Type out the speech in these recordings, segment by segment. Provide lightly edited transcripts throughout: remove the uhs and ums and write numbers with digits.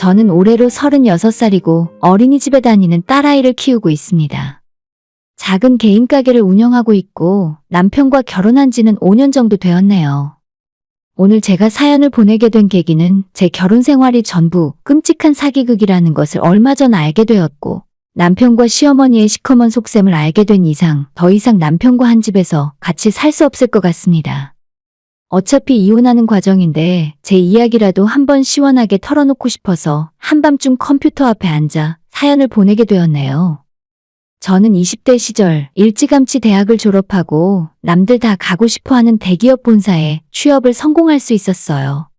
저는 올해로 36살이고 어린이집에 다니는 딸아이를 키우고 있습니다. 작은 개인 가게를 운영하고 있고 남편과 결혼한 지는 5년 정도 되었네요. 오늘 제가 사연을 보내게 된 계기는 제 결혼 생활이 전부 끔찍한 사기극이라는 것을 얼마 전 알게 되었고 남편과 시어머니의 시커먼 속셈을 알게 된 이상 더 이상 남편과 한 집에서 같이 살 수 없을 것 같습니다. 어차피 이혼하는 과정인데 제 이야기라도 한번 시원하게 털어놓고 싶어서 한밤중 컴퓨터 앞에 앉아 사연을 보내게 되었네요. 저는 20대 시절 일찌감치 대학을 졸업하고 남들 다 가고 싶어하는 대기업 본사에 취업을 성공할 수 있었어요.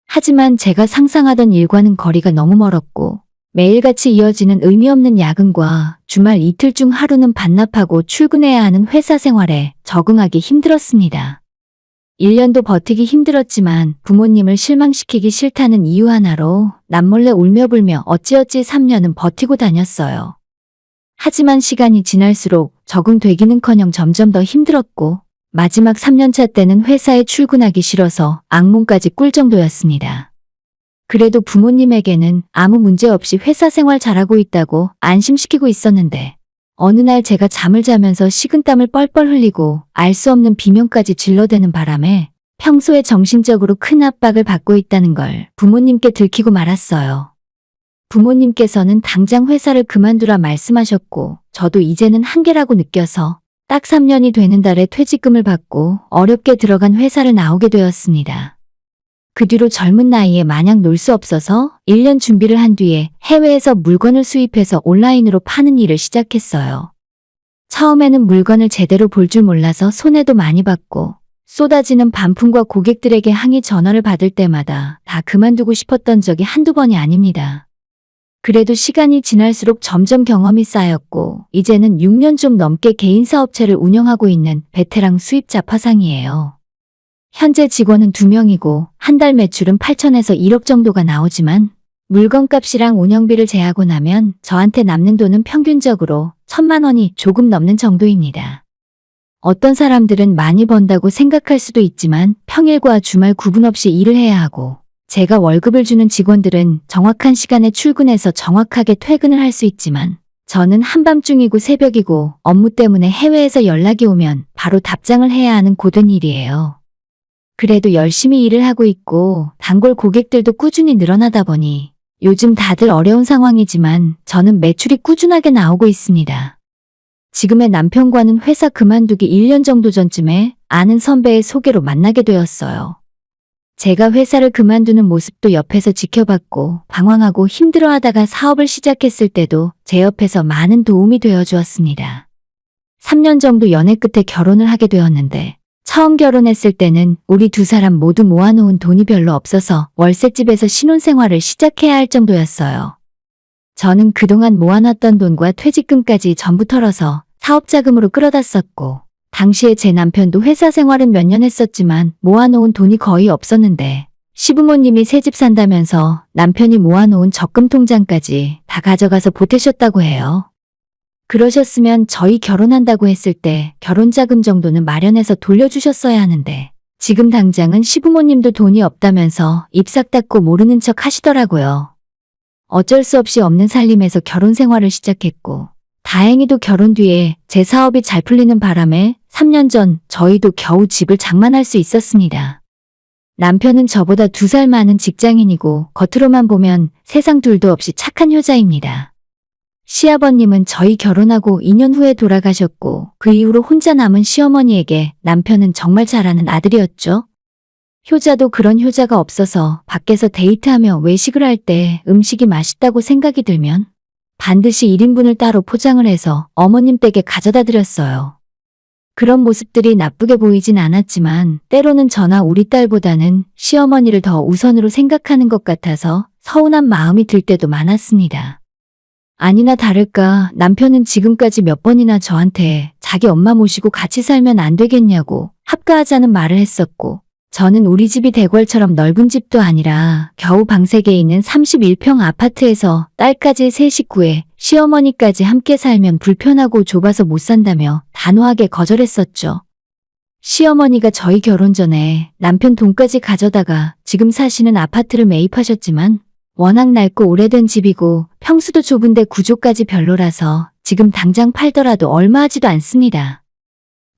하지만 제가 상상하던 일과는 거리가 너무 멀었고 매일같이 이어지는 의미 없는 야근과 주말 이틀 중 하루는 반납하고 출근해야 하는 회사 생활에 적응하기 힘들었습니다. 1년도 버티기 힘들었지만 부모님을 실망시키기 싫다는 이유 하나로 남몰래 울며불며 어찌어찌 3년은 버티고 다녔어요. 하지만 시간이 지날수록 적응되기는커녕 점점 더 힘들었고 마지막 3년차 때는 회사에 출근하기 싫어서 악몽까지 꿀 정도였습니다. 그래도 부모님에게는 아무 문제 없이 회사 생활 잘하고 있다고 안심시키고 있었는데 어느 날 제가 잠을 자면서 식은땀을 뻘뻘 흘리고 알 수 없는 비명까지 질러대는 바람에 평소에 정신적으로 큰 압박을 받고 있다는 걸 부모님께 들키고 말았어요. 부모님께서는 당장 회사를 그만두라 말씀하셨고 저도 이제는 한계라고 느껴서 딱 3년이 되는 달에 퇴직금을 받고 어렵게 들어간 회사를 나오게 되었습니다. 그 뒤로 젊은 나이에 마냥 놀 수 없어서 1년 준비를 한 뒤에 해외에서 물건을 수입해서 온라인으로 파는 일을 시작했어요. 처음에는 물건을 제대로 볼 줄 몰라서 손해도 많이 봤고 쏟아지는 반품과 고객들에게 항의 전화를 받을 때마다 다 그만두고 싶었던 적이 한두 번이 아닙니다. 그래도 시간이 지날수록 점점 경험이 쌓였고 이제는 6년 좀 넘게 개인 사업체를 운영하고 있는 베테랑 수입 잡화상이에요. 현재 직원은 2명이고 한 달 매출은 8천에서 1억 정도가 나오지만 물건값이랑 운영비를 제하고 나면 저한테 남는 돈은 평균적으로 1,000만 원이 조금 넘는 정도입니다. 어떤 사람들은 많이 번다고 생각할 수도 있지만 평일과 주말 구분 없이 일을 해야 하고 제가 월급을 주는 직원들은 정확한 시간에 출근해서 정확하게 퇴근을 할 수 있지만 저는 한밤중이고 새벽이고 업무 때문에 해외에서 연락이 오면 바로 답장을 해야 하는 고된 일이에요. 그래도 열심히 일을 하고 있고 단골 고객들도 꾸준히 늘어나다 보니 요즘 다들 어려운 상황이지만 저는 매출이 꾸준하게 나오고 있습니다. 지금의 남편과는 회사 그만두기 1년 정도 전쯤에 아는 선배의 소개로 만나게 되었어요. 제가 회사를 그만두는 모습도 옆에서 지켜봤고 방황하고 힘들어하다가 사업을 시작했을 때도 제 옆에서 많은 도움이 되어 주었습니다. 3년 정도 연애 끝에 결혼을 하게 되었는데 처음 결혼했을 때는 우리 두 사람 모두 모아놓은 돈이 별로 없어서 월세집에서 신혼생활을 시작해야 할 정도였어요. 저는 그동안 모아놨던 돈과 퇴직금까지 전부 털어서 사업자금으로 끌어다 썼고 당시에 제 남편도 회사 생활은 몇 년 했었지만 모아놓은 돈이 거의 없었는데 시부모님이 새집 산다면서 남편이 모아놓은 적금 통장까지 다 가져가서 보태셨다고 해요. 그러셨으면 저희 결혼한다고 했을 때 결혼자금 정도는 마련해서 돌려주셨어야 하는데 지금 당장은 시부모님도 돈이 없다면서 입 싹 닫고 모르는 척 하시더라고요. 어쩔 수 없이 없는 살림에서 결혼 생활을 시작했고 다행히도 결혼 뒤에 제 사업이 잘 풀리는 바람에 3년 전 저희도 겨우 집을 장만할 수 있었습니다. 남편은 저보다 2살 많은 직장인이고 겉으로만 보면 세상 둘도 없이 착한 효자입니다. 시아버님은 저희 결혼하고 2년 후에 돌아가셨고 그 이후로 혼자 남은 시어머니에게 남편은 정말 잘하는 아들이었죠. 효자도 그런 효자가 없어서 밖에서 데이트하며 외식을 할 때 음식이 맛있다고 생각이 들면 반드시 1인분을 따로 포장을 해서 어머님 댁에 가져다 드렸어요. 그런 모습들이 나쁘게 보이진 않았지만 때로는 저나 우리 딸보다는 시어머니를 더 우선으로 생각하는 것 같아서 서운한 마음이 들 때도 많았습니다. 아니나 다를까 남편은 지금까지 몇 번이나 저한테 자기 엄마 모시고 같이 살면 안 되겠냐고 합가하자는 말을 했었고 저는 우리 집이 대궐처럼 넓은 집도 아니라 겨우 방 3개 있는 31평 아파트에서 딸까지 세 식구에 시어머니까지 함께 살면 불편하고 좁아서 못 산다며 단호하게 거절했었죠. 시어머니가 저희 결혼 전에 남편 돈까지 가져다가 지금 사시는 아파트를 매입하셨지만 워낙 낡고 오래된 집이고 평수도 좁은데 구조까지 별로라서 지금 당장 팔더라도 얼마 하지도 않습니다.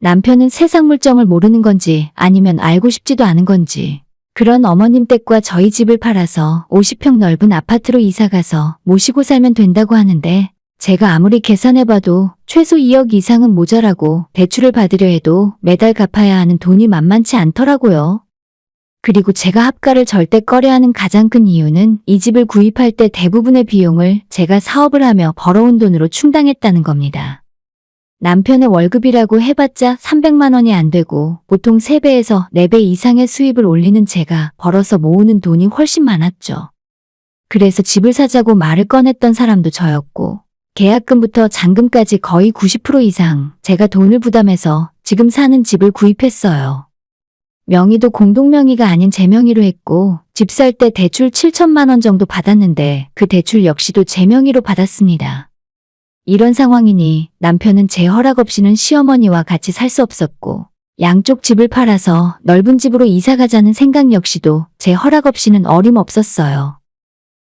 남편은 세상 물정을 모르는 건지 아니면 알고 싶지도 않은 건지 그런 어머님 댁과 저희 집을 팔아서 50평 넓은 아파트로 이사가서 모시고 살면 된다고 하는데 제가 아무리 계산해봐도 최소 2억 이상은 모자라고 대출을 받으려 해도 매달 갚아야 하는 돈이 만만치 않더라고요. 그리고 제가 합가를 절대 꺼려하는 가장 큰 이유는 이 집을 구입할 때 대부분의 비용을 제가 사업을 하며 벌어온 돈으로 충당했다는 겁니다. 남편의 월급이라고 해봤자 300만 원이 안 되고 보통 3배에서 4배 이상의 수입을 올리는 제가 벌어서 모으는 돈이 훨씬 많았죠. 그래서 집을 사자고 말을 꺼냈던 사람도 저였고 계약금부터 잔금까지 거의 90% 이상 제가 돈을 부담해서 지금 사는 집을 구입했어요. 명의도 공동명의가 아닌 제 명의로 했고 집 살 때 대출 7천만 원 정도 받았는데 그 대출 역시도 제 명의로 받았습니다. 이런 상황이니 남편은 제 허락 없이는 시어머니와 같이 살 수 없었고 양쪽 집을 팔아서 넓은 집으로 이사 가자는 생각 역시도 제 허락 없이는 어림없었어요.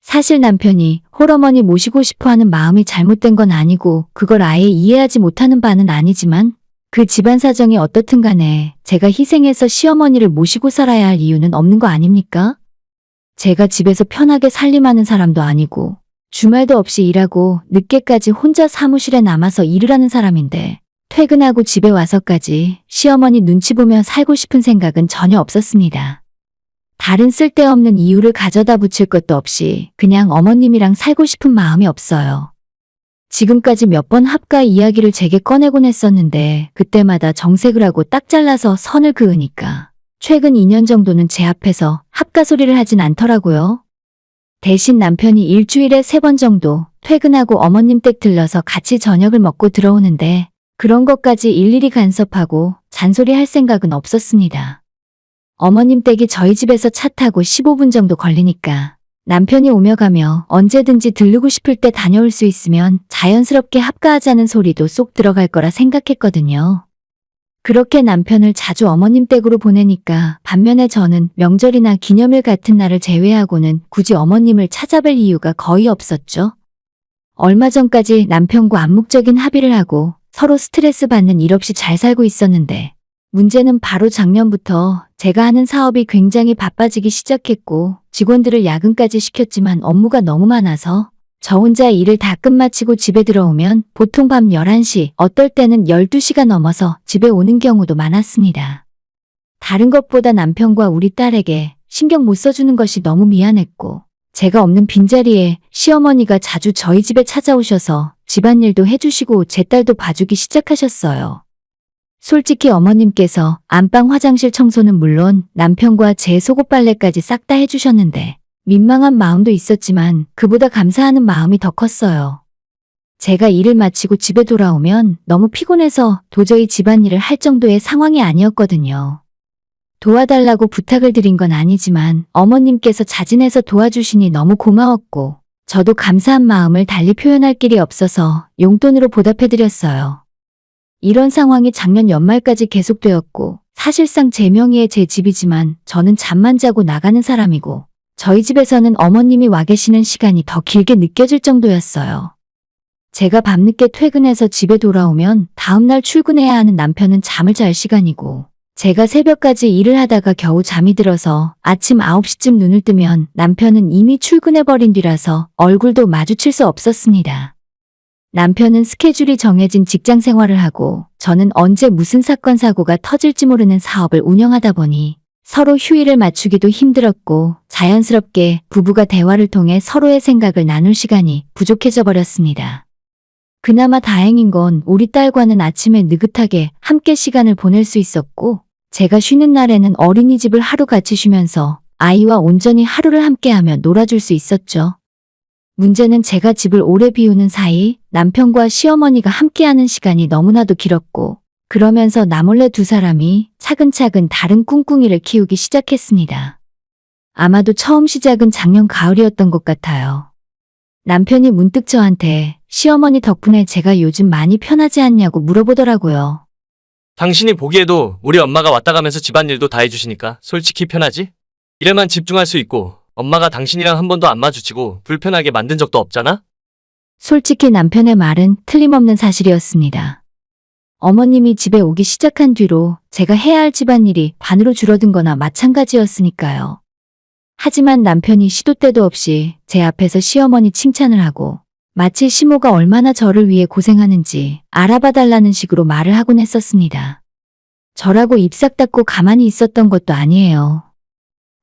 사실 남편이 홀어머니 모시고 싶어하는 마음이 잘못된 건 아니고 그걸 아예 이해하지 못하는 바는 아니지만 그 집안 사정이 어떻든 간에 제가 희생해서 시어머니를 모시고 살아야 할 이유는 없는 거 아닙니까? 제가 집에서 편하게 살림하는 사람도 아니고 주말도 없이 일하고 늦게까지 혼자 사무실에 남아서 일을 하는 사람인데 퇴근하고 집에 와서까지 시어머니 눈치 보며 살고 싶은 생각은 전혀 없었습니다. 다른 쓸데없는 이유를 가져다 붙일 것도 없이 그냥 어머님이랑 살고 싶은 마음이 없어요. 지금까지 몇 번 합가 이야기를 제게 꺼내곤 했었는데 그때마다 정색을 하고 딱 잘라서 선을 그으니까 최근 2년 정도는 제 앞에서 합가 소리를 하진 않더라고요. 대신 남편이 일주일에 3번 정도 퇴근하고 어머님 댁 들러서 같이 저녁을 먹고 들어오는데 그런 것까지 일일이 간섭하고 잔소리할 생각은 없었습니다. 어머님 댁이 저희 집에서 차 타고 15분 정도 걸리니까 남편이 오며 가며 언제든지 들르고 싶을 때 다녀올 수 있으면 자연스럽게 합가하자는 소리도 쏙 들어갈 거라 생각했거든요. 그렇게 남편을 자주 어머님 댁으로 보내니까 반면에 저는 명절이나 기념일 같은 날을 제외하고는 굳이 어머님을 찾아뵐 이유가 거의 없었죠. 얼마 전까지 남편과 암묵적인 합의를 하고 서로 스트레스 받는 일 없이 잘 살고 있었는데 문제는 바로 작년부터 제가 하는 사업이 굉장히 바빠지기 시작했고 직원들을 야근까지 시켰지만 업무가 너무 많아서 저 혼자 일을 다 끝마치고 집에 들어오면 보통 밤 11시, 어떨 때는 12시가 넘어서 집에 오는 경우도 많았습니다. 다른 것보다 남편과 우리 딸에게 신경 못 써주는 것이 너무 미안했고 제가 없는 빈자리에 시어머니가 자주 저희 집에 찾아오셔서 집안일도 해주시고 제 딸도 봐주기 시작하셨어요. 솔직히 어머님께서 안방 화장실 청소는 물론 남편과 제 속옷 빨래까지 싹 다 해주셨는데 민망한 마음도 있었지만 그보다 감사하는 마음이 더 컸어요. 제가 일을 마치고 집에 돌아오면 너무 피곤해서 도저히 집안일을 할 정도의 상황이 아니었거든요. 도와달라고 부탁을 드린 건 아니지만 어머님께서 자진해서 도와주시니 너무 고마웠고 저도 감사한 마음을 달리 표현할 길이 없어서 용돈으로 보답해드렸어요. 이런 상황이 작년 연말까지 계속되었고 사실상 제 명의의 제 집이지만 저는 잠만 자고 나가는 사람이고 저희 집에서는 어머님이 와 계시는 시간이 더 길게 느껴질 정도였어요. 제가 밤늦게 퇴근해서 집에 돌아오면 다음날 출근해야 하는 남편은 잠을 잘 시간이고 제가 새벽까지 일을 하다가 겨우 잠이 들어서 아침 9시쯤 눈을 뜨면 남편은 이미 출근해버린 뒤라서 얼굴도 마주칠 수 없었습니다. 남편은 스케줄이 정해진 직장 생활을 하고 저는 언제 무슨 사건 사고가 터질지 모르는 사업을 운영하다 보니 서로 휴일을 맞추기도 힘들었고 자연스럽게 부부가 대화를 통해 서로의 생각을 나눌 시간이 부족해져 버렸습니다. 그나마 다행인 건 우리 딸과는 아침에 느긋하게 함께 시간을 보낼 수 있었고 제가 쉬는 날에는 어린이집을 하루 같이 쉬면서 아이와 온전히 하루를 함께하며 놀아줄 수 있었죠. 문제는 제가 집을 오래 비우는 사이 남편과 시어머니가 함께하는 시간이 너무나도 길었고 그러면서 나 몰래 두 사람이 차근차근 다른 꿍꿍이를 키우기 시작했습니다. 아마도 처음 시작은 작년 가을이었던 것 같아요. 남편이 문득 저한테 시어머니 덕분에 제가 요즘 많이 편하지 않냐고 물어보더라고요. 당신이 보기에도 우리 엄마가 왔다 가면서 집안일도 다 해주시니까 솔직히 편하지? 일에만 집중할 수 있고 엄마가 당신이랑 한 번도 안 마주치고 불편하게 만든 적도 없잖아? 솔직히 남편의 말은 틀림없는 사실이었습니다. 어머님이 집에 오기 시작한 뒤로 제가 해야 할 집안일이 반으로 줄어든 거나 마찬가지였으니까요. 하지만 남편이 시도 때도 없이 제 앞에서 시어머니 칭찬을 하고 마치 시모가 얼마나 저를 위해 고생하는지 알아봐 달라는 식으로 말을 하곤 했었습니다. 저라고 입 싹 닫고 가만히 있었던 것도 아니에요.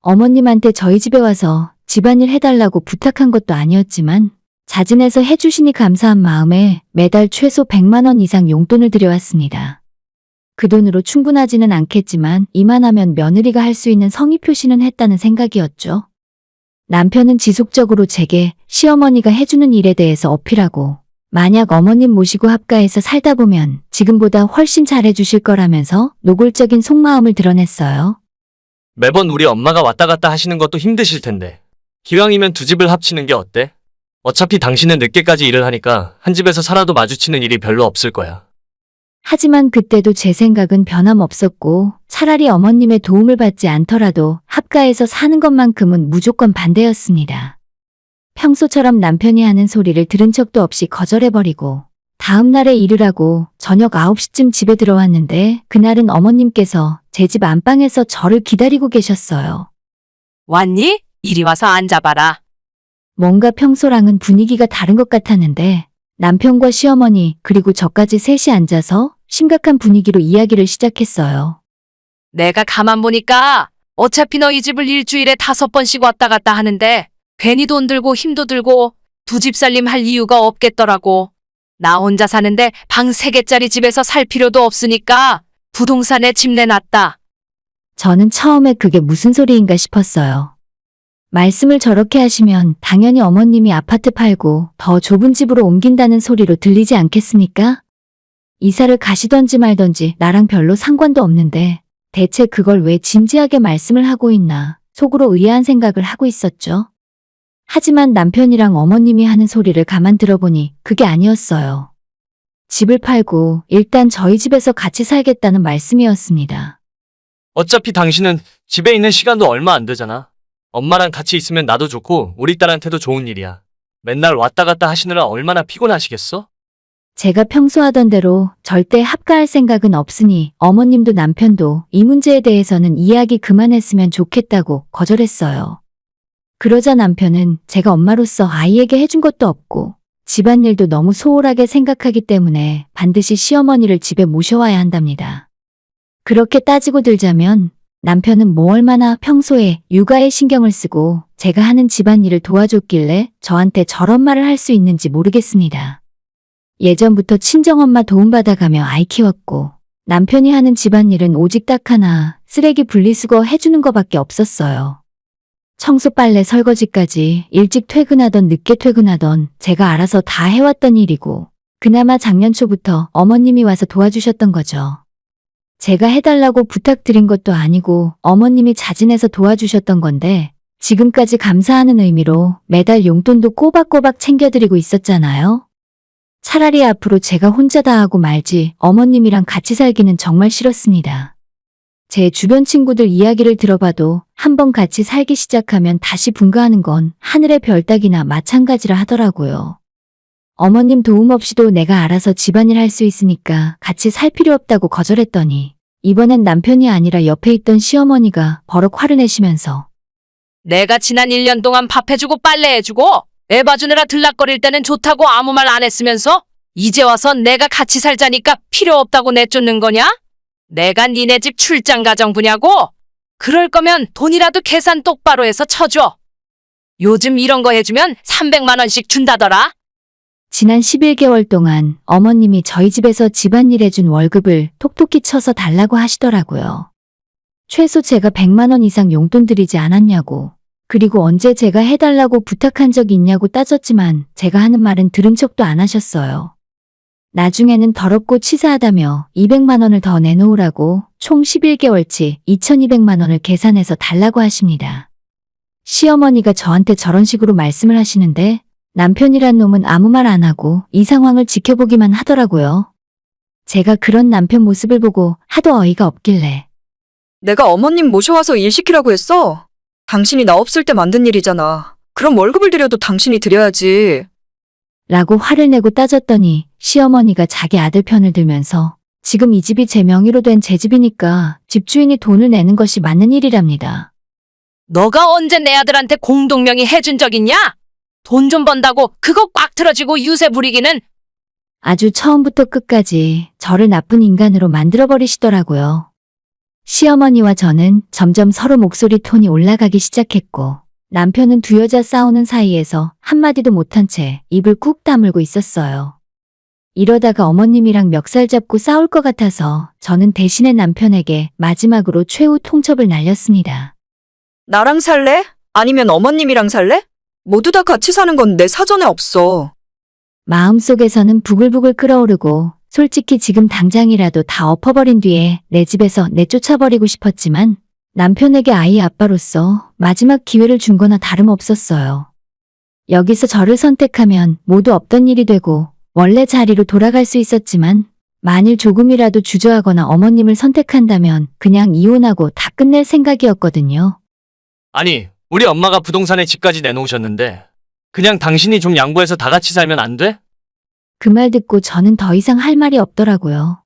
어머님한테 저희 집에 와서 집안일 해달라고 부탁한 것도 아니었지만 자진해서 해주시니 감사한 마음에 매달 최소 100만 원 이상 용돈을 들여왔습니다. 그 돈으로 충분하지는 않겠지만 이만하면 며느리가 할 수 있는 성의 표시는 했다는 생각이었죠. 남편은 지속적으로 제게 시어머니가 해주는 일에 대해서 어필하고 만약 어머님 모시고 합가해서 살다 보면 지금보다 훨씬 잘해주실 거라면서 노골적인 속마음을 드러냈어요. 매번 우리 엄마가 왔다 갔다 하시는 것도 힘드실 텐데. 기왕이면 두 집을 합치는 게 어때? 어차피 당신은 늦게까지 일을 하니까 한 집에서 살아도 마주치는 일이 별로 없을 거야. 하지만 그때도 제 생각은 변함없었고 차라리 어머님의 도움을 받지 않더라도 합가해서 사는 것만큼은 무조건 반대였습니다. 평소처럼 남편이 하는 소리를 들은 척도 없이 거절해버리고 다음 날에 일을 하고 저녁 9시쯤 집에 들어왔는데 그날은 어머님께서 제 집 안방에서 저를 기다리고 계셨어요. 왔니? 이리 와서 앉아봐라. 뭔가 평소랑은 분위기가 다른 것 같았는데 남편과 시어머니 그리고 저까지 셋이 앉아서 심각한 분위기로 이야기를 시작했어요. 내가 가만 보니까 어차피 너희 집을 일주일에 5번씩 왔다 갔다 하는데 괜히 돈 들고 힘도 들고 두 집 살림 할 이유가 없겠더라고. 나 혼자 사는데 방 3개짜리 집에서 살 필요도 없으니까 부동산에 집 내놨다. 저는 처음에 그게 무슨 소리인가 싶었어요. 말씀을 저렇게 하시면 당연히 어머님이 아파트 팔고 더 좁은 집으로 옮긴다는 소리로 들리지 않겠습니까? 이사를 가시던지 말던지 나랑 별로 상관도 없는데 대체 그걸 왜 진지하게 말씀을 하고 있나 속으로 의아한 생각을 하고 있었죠. 하지만 남편이랑 어머님이 하는 소리를 가만 들어보니 그게 아니었어요. 집을 팔고 일단 저희 집에서 같이 살겠다는 말씀이었습니다. 어차피 당신은 집에 있는 시간도 얼마 안 되잖아. 엄마랑 같이 있으면 나도 좋고 우리 딸한테도 좋은 일이야. 맨날 왔다 갔다 하시느라 얼마나 피곤하시겠어? 제가 평소 하던 대로 절대 합가할 생각은 없으니 어머님도 남편도 이 문제에 대해서는 이야기 그만했으면 좋겠다고 거절했어요. 그러자 남편은 제가 엄마로서 아이에게 해준 것도 없고 집안일도 너무 소홀하게 생각하기 때문에 반드시 시어머니를 집에 모셔와야 한답니다. 그렇게 따지고 들자면 남편은 뭐 얼마나 평소에 육아에 신경을 쓰고 제가 하는 집안일을 도와줬길래 저한테 저런 말을 할 수 있는지 모르겠습니다. 예전부터 친정엄마 도움받아가며 아이 키웠고 남편이 하는 집안일은 오직 딱 하나 쓰레기 분리수거 해주는 거밖에 없었어요. 청소 빨래 설거지까지 일찍 퇴근하던 늦게 퇴근하던 제가 알아서 다 해왔던 일이고 그나마 작년 초부터 어머님이 와서 도와주셨던 거죠. 제가 해달라고 부탁드린 것도 아니고 어머님이 자진해서 도와주셨던 건데 지금까지 감사하는 의미로 매달 용돈도 꼬박꼬박 챙겨드리고 있었잖아요. 차라리 앞으로 제가 혼자 다 하고 말지 어머님이랑 같이 살기는 정말 싫었습니다. 제 주변 친구들 이야기를 들어봐도 한번 같이 살기 시작하면 다시 분가하는 건 하늘의 별 따기나 마찬가지라 하더라고요. 어머님 도움 없이도 내가 알아서 집안일 할 수 있으니까 같이 살 필요 없다고 거절했더니 이번엔 남편이 아니라 옆에 있던 시어머니가 버럭 화를 내시면서 내가 지난 1년 동안 밥 해주고 빨래 해주고 애 봐주느라 들락거릴 때는 좋다고 아무 말 안 했으면서 이제 와서 내가 같이 살자니까 필요 없다고 내쫓는 거냐? 내가 니네 집 출장 가정부냐고? 그럴 거면 돈이라도 계산 똑바로 해서 쳐줘. 요즘 이런 거 해주면 300만 원씩 준다더라. 지난 11개월 동안 어머님이 저희 집에서 집안일 해준 월급을 톡톡히 쳐서 달라고 하시더라고요. 최소 제가 100만 원 이상 용돈 드리지 않았냐고, 그리고 언제 제가 해달라고 부탁한 적이 있냐고 따졌지만 제가 하는 말은 들은 척도 안 하셨어요. 나중에는 더럽고 치사하다며 200만 원을 더 내놓으라고 총 11개월치 2200만 원을 계산해서 달라고 하십니다. 시어머니가 저한테 저런 식으로 말씀을 하시는데 남편이란 놈은 아무 말 안 하고 이 상황을 지켜보기만 하더라고요. 제가 그런 남편 모습을 보고 하도 어이가 없길래 내가 어머님 모셔와서 일 시키라고 했어. 당신이 나 없을 때 만든 일이잖아. 그럼 월급을 드려도 당신이 드려야지. 라고 화를 내고 따졌더니 시어머니가 자기 아들 편을 들면서 지금 이 집이 제 명의로 된 제 집이니까 집주인이 돈을 내는 것이 맞는 일이랍니다. 너가 언제 내 아들한테 공동명의 해준 적 있냐? 돈 좀 번다고 그거 꽉 틀어지고 유세 부리기는. 아주 처음부터 끝까지 저를 나쁜 인간으로 만들어버리시더라고요. 시어머니와 저는 점점 서로 목소리 톤이 올라가기 시작했고 남편은 두 여자 싸우는 사이에서 한마디도 못한 채 입을 꾹 다물고 있었어요. 이러다가 어머님이랑 멱살 잡고 싸울 것 같아서 저는 대신에 남편에게 마지막으로 최후 통첩을 날렸습니다. 나랑 살래? 아니면 어머님이랑 살래? 모두 다 같이 사는 건 내 사전에 없어. 마음속에서는 부글부글 끓어오르고 솔직히 지금 당장이라도 다 엎어버린 뒤에 내 집에서 내쫓아버리고 싶었지만 남편에게 아이 아빠로서 마지막 기회를 준 거나 다름없었어요. 여기서 저를 선택하면 모두 없던 일이 되고 원래 자리로 돌아갈 수 있었지만 만일 조금이라도 주저하거나 어머님을 선택한다면 그냥 이혼하고 다 끝낼 생각이었거든요. 아니, 우리 엄마가 부동산에 집까지 내놓으셨는데 그냥 당신이 좀 양보해서 다 같이 살면 안 돼? 그 말 듣고 저는 더 이상 할 말이 없더라고요.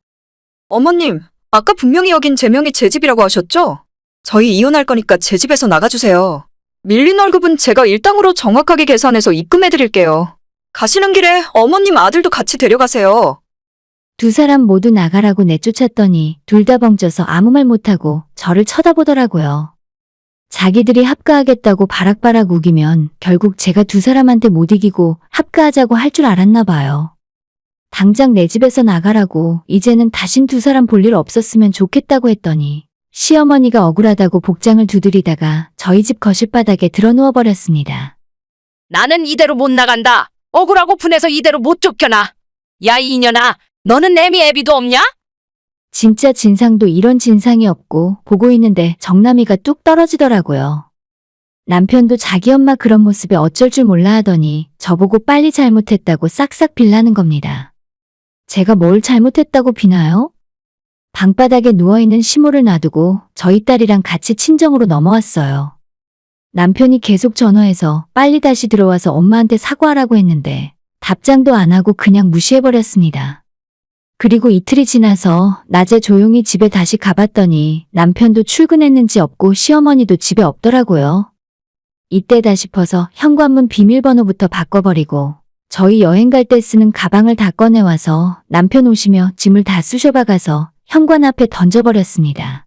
어머님, 아까 분명히 여긴 제 명의 제 집이라고 하셨죠? 저희 이혼할 거니까 제 집에서 나가주세요. 밀린 월급은 제가 일당으로 정확하게 계산해서 입금해드릴게요. 가시는 길에 어머님 아들도 같이 데려가세요. 두 사람 모두 나가라고 내쫓았더니 둘 다 벙쪄서 아무 말 못하고 저를 쳐다보더라고요. 자기들이 합가하겠다고 바락바락 우기면 결국 제가 두 사람한테 못 이기고 합가하자고 할 줄 알았나 봐요. 당장 내 집에서 나가라고 이제는 다신 두 사람 볼 일 없었으면 좋겠다고 했더니 시어머니가 억울하다고 복장을 두드리다가 저희 집 거실바닥에 드러누워 버렸습니다. 나는 이대로 못 나간다. 억울하고 분해서 이대로 못 쫓겨나. 야, 이 이년아, 너는 애미 애비도 없냐? 진짜 진상도 이런 진상이 없고 보고 있는데 정남이가 뚝 떨어지더라고요. 남편도 자기 엄마 그런 모습에 어쩔 줄 몰라 하더니 저보고 빨리 잘못했다고 싹싹 빌라는 겁니다. 제가 뭘 잘못했다고 비나요? 방바닥에 누워있는 시모를 놔두고 저희 딸이랑 같이 친정으로 넘어왔어요. 남편이 계속 전화해서 빨리 다시 들어와서 엄마한테 사과하라고 했는데 답장도 안 하고 그냥 무시해버렸습니다. 그리고 이틀이 지나서 낮에 조용히 집에 다시 가봤더니 남편도 출근했는지 없고 시어머니도 집에 없더라고요. 이때다 싶어서 현관문 비밀번호부터 바꿔버리고 저희 여행 갈 때 쓰는 가방을 다 꺼내와서 남편 오시며 짐을 다 쑤셔박아서 현관 앞에 던져버렸습니다.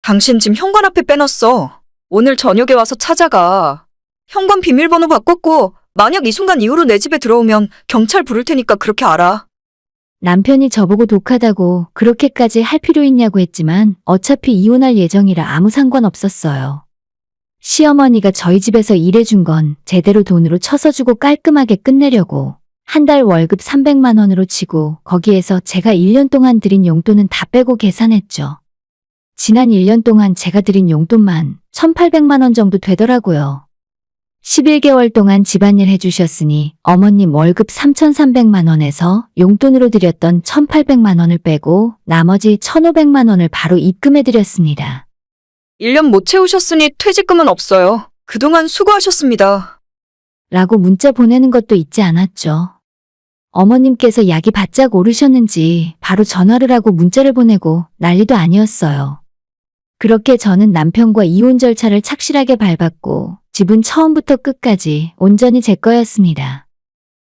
당신 짐 현관 앞에 빼놨어. 오늘 저녁에 와서 찾아가. 현관 비밀번호 바꿨고 만약 이 순간 이후로 내 집에 들어오면 경찰 부를 테니까 그렇게 알아. 남편이 저보고 독하다고 그렇게까지 할 필요 있냐고 했지만 어차피 이혼할 예정이라 아무 상관없었어요. 시어머니가 저희 집에서 일해준 건 제대로 돈으로 쳐서 주고 깔끔하게 끝내려고 한 달 월급 300만 원으로 치고 거기에서 제가 1년 동안 드린 용돈은 다 빼고 계산했죠. 지난 1년 동안 제가 드린 용돈만 1,800만 원 정도 되더라고요. 11개월 동안 집안일 해주셨으니 어머님 월급 3,300만 원에서 용돈으로 드렸던 1,800만 원을 빼고 나머지 1,500만 원을 바로 입금해드렸습니다. 1년 못 채우셨으니 퇴직금은 없어요. 그동안 수고하셨습니다. 라고 문자 보내는 것도 잊지 않았죠. 어머님께서 약이 바짝 오르셨는지 바로 전화를 하고 문자를 보내고 난리도 아니었어요. 그렇게 저는 남편과 이혼 절차를 착실하게 밟았고 집은 처음부터 끝까지 온전히 제 거였습니다.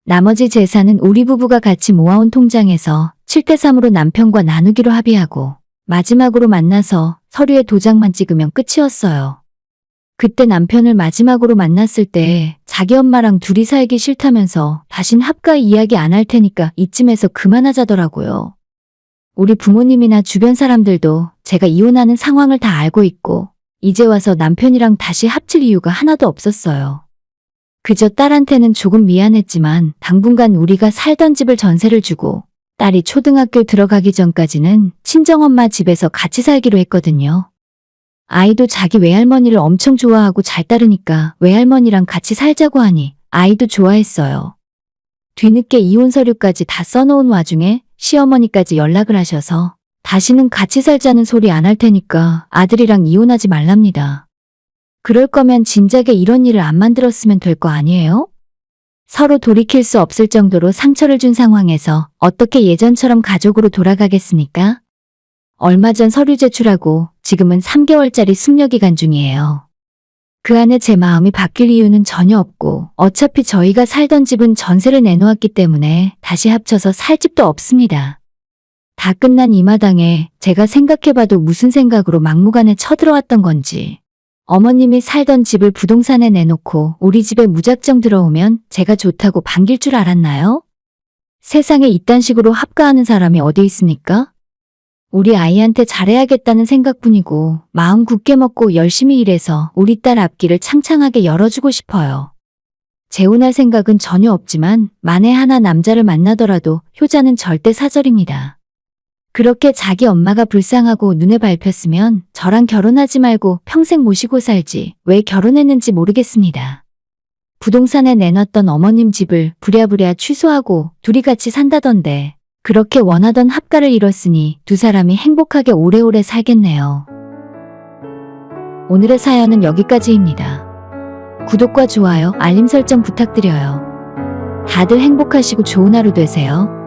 나머지 재산은 우리 부부가 같이 모아온 통장에서 7대3으로 남편과 나누기로 합의하고 마지막으로 만나서 서류에 도장만 찍으면 끝이었어요. 그때 남편을 마지막으로 만났을 때 자기 엄마랑 둘이 살기 싫다면서 다신 합가 이야기 안 할 테니까 이쯤에서 그만하자더라고요. 우리 부모님이나 주변 사람들도 제가 이혼하는 상황을 다 알고 있고 이제 와서 남편이랑 다시 합칠 이유가 하나도 없었어요. 그저 딸한테는 조금 미안했지만 당분간 우리가 살던 집을 전세를 주고 딸이 초등학교 들어가기 전까지는 친정엄마 집에서 같이 살기로 했거든요. 아이도 자기 외할머니를 엄청 좋아하고 잘 따르니까 외할머니랑 같이 살자고 하니 아이도 좋아했어요. 뒤늦게 이혼 서류까지 다 써놓은 와중에 시어머니까지 연락을 하셔서 다시는 같이 살자는 소리 안 할 테니까 아들이랑 이혼하지 말랍니다. 그럴 거면 진작에 이런 일을 안 만들었으면 될 거 아니에요? 서로 돌이킬 수 없을 정도로 상처를 준 상황에서 어떻게 예전처럼 가족으로 돌아가겠습니까? 얼마 전 서류 제출하고 지금은 3개월짜리 숙려기간 중이에요. 그 안에 제 마음이 바뀔 이유는 전혀 없고 어차피 저희가 살던 집은 전세를 내놓았기 때문에 다시 합쳐서 살 집도 없습니다. 다 끝난 이 마당에 제가 생각해봐도 무슨 생각으로 막무가내 쳐들어왔던 건지. 어머님이 살던 집을 부동산에 내놓고 우리 집에 무작정 들어오면 제가 좋다고 반길 줄 알았나요? 세상에 이딴 식으로 합가하는 사람이 어디 있습니까? 우리 아이한테 잘해야겠다는 생각뿐이고 마음 굳게 먹고 열심히 일해서 우리 딸 앞길을 창창하게 열어주고 싶어요. 재혼할 생각은 전혀 없지만 만에 하나 남자를 만나더라도 효자는 절대 사절입니다. 그렇게 자기 엄마가 불쌍하고 눈에 밟혔으면 저랑 결혼하지 말고 평생 모시고 살지 왜 결혼했는지 모르겠습니다. 부동산에 내놨던 어머님 집을 부랴부랴 취소하고 둘이 같이 산다던데 그렇게 원하던 합가를 이뤘으니 두 사람이 행복하게 오래오래 살겠네요. 오늘의 사연은 여기까지입니다. 구독과 좋아요, 알림 설정 부탁드려요. 다들 행복하시고 좋은 하루 되세요.